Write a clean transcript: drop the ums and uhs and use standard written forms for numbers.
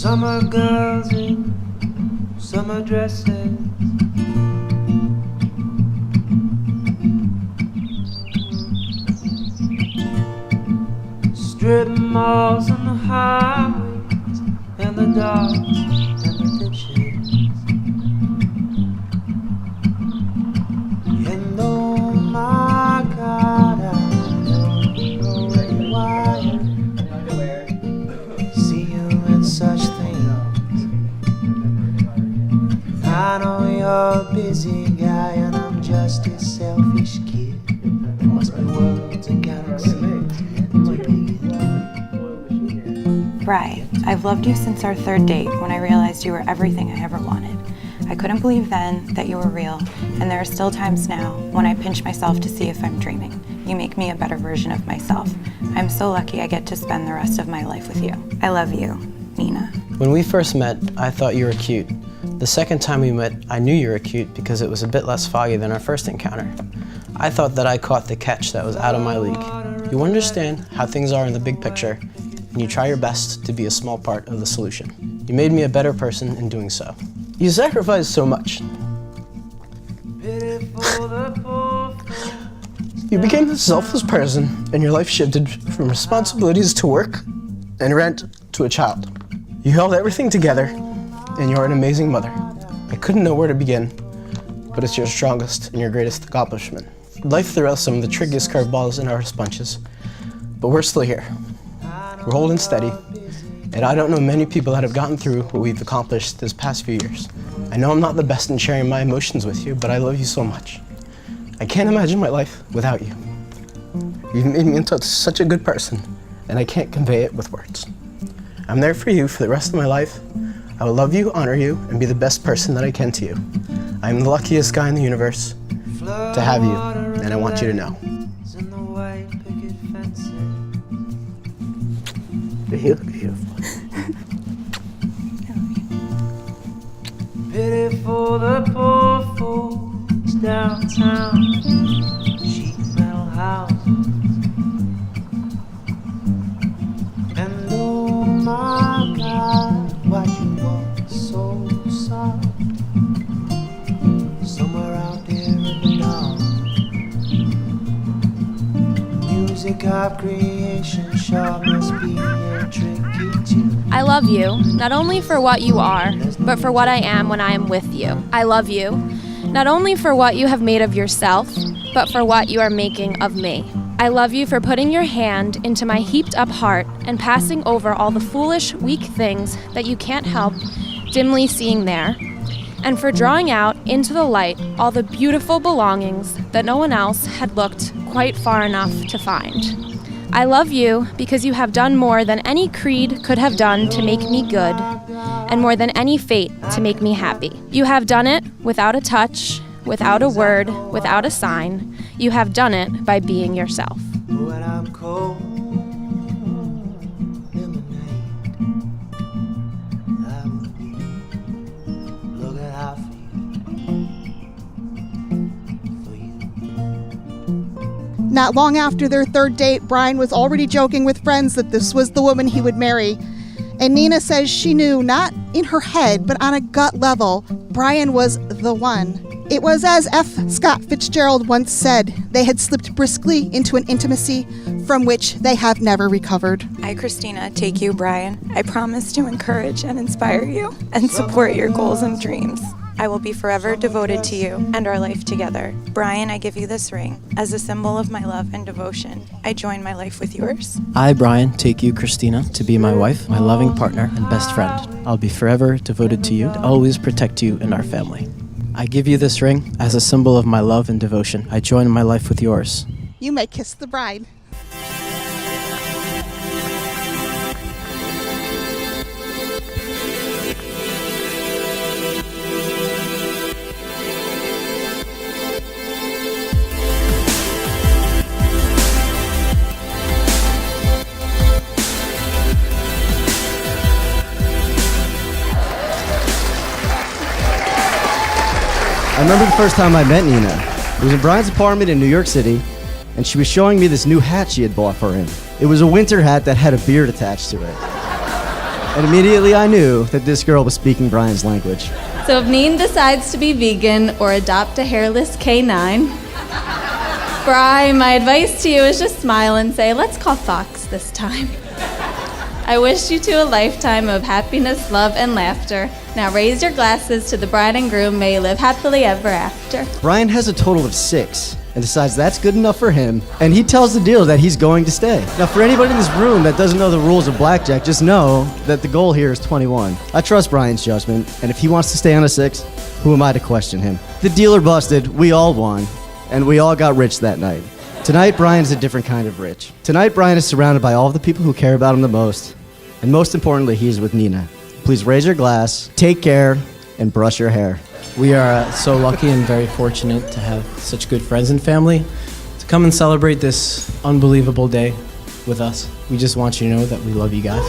Summer girls in summer dresses, strip malls and the highways and the docks and the ditches. And oh my God, I don't know why I see you in such things. I know you're a busy guy and I'm just a selfish kid. There must be worlds and galaxies. Bri, I've loved you since our third date when I realized you were everything I ever wanted. I couldn't believe then that you were real, and there are still times now when I pinch myself to see if I'm dreaming. You make me a better version of myself. I'm so lucky I get to spend the rest of my life with you. I love you, Nina. When we first met, I thought you were cute. The second time we met, I knew you were cute because it was a bit less foggy than our first encounter. I thought that I caught the catch that was out of my league. You understand how things are in the big picture, and you try your best to be a small part of the solution. You made me a better person in doing so. You sacrificed so much. You became a selfless person, and your life shifted from responsibilities to work and rent to a child. You held everything together, and you're an amazing mother. I couldn't know where to begin, but it's your strongest and your greatest accomplishment. Life threw us some of the trickiest curveballs in our sponges, but we're still here. We're holding steady, and I don't know many people that have gotten through what we've accomplished this past few years. I know I'm not the best in sharing my emotions with you, but I love you so much. I can't imagine my life without you. You've made me into such a good person, and I can't convey it with words. I'm there for you for the rest of my life. I will love you, honor you, and be the best person that I can to you. I'm the luckiest guy in the universe to have you, and I want you to know. You look beautiful. Pity for the poor folks downtown, cheap metal houses. And oh my God, why you walk so soft? Somewhere out there in the dark, music of creation sure must be a tricky tune. I love you, not only for what you are, but for what I am when I am with you. I love you, not only for what you have made of yourself, but for what you are making of me. I love you for putting your hand into my heaped up heart and passing over all the foolish, weak things that you can't help dimly seeing there, and for drawing out into the light all the beautiful belongings that no one else had looked quite far enough to find. I love you because you have done more than any creed could have done to make me good, and more than any fate to make me happy. You have done it without a touch, without a word, without a sign. You have done it by being yourself. When I'm cold in the night, I will be looking out for you. Not long after their third date, Brian was already joking with friends that this was the woman he would marry. And Nina says she knew, not in her head, but on a gut level, Brian was the one. It was as F. Scott Fitzgerald once said, they had slipped briskly into an intimacy from which they have never recovered. I, Christina, take you, Brian. I promise to encourage and inspire you and support your goals and dreams. I will be forever devoted to you and our life together. Brian, I give you this ring as a symbol of my love and devotion. I join my life with yours. I, Brian, take you, Christina, to be my wife, my loving partner, and best friend. I'll be forever devoted to you, to always protect you and our family. I give you this ring as a symbol of my love and devotion. I join my life with yours. You may kiss the bride. I remember the first time I met Nina. It was in Brian's apartment in New York City, and she was showing me this new hat she had bought for him. It was a winter hat that had a beard attached to it. And immediately I knew that this girl was speaking Brian's language. So if Neen decides to be vegan or adopt a hairless canine, Bri, my advice to you is just smile and say, let's call Fox this time. I wish you two a lifetime of happiness, love, and laughter. Now raise your glasses to the bride and groom. May you live happily ever after. Brian has a total of 6 and decides that's good enough for him, and he tells the dealer that he's going to stay. Now, for anybody in this room that doesn't know the rules of blackjack, just know that the goal here is 21. I trust Brian's judgment, and if he wants to stay on a 6, who am I to question him? The dealer busted, we all won, and we all got rich that night. Tonight, Brian is a different kind of rich. Tonight, Brian is surrounded by all the people who care about him the most, and most importantly, he is with Nina. Please raise your glass, take care, and brush your hair. We are so lucky and very fortunate to have such good friends and family to come and celebrate this unbelievable day with us. We just want you to know that we love you guys.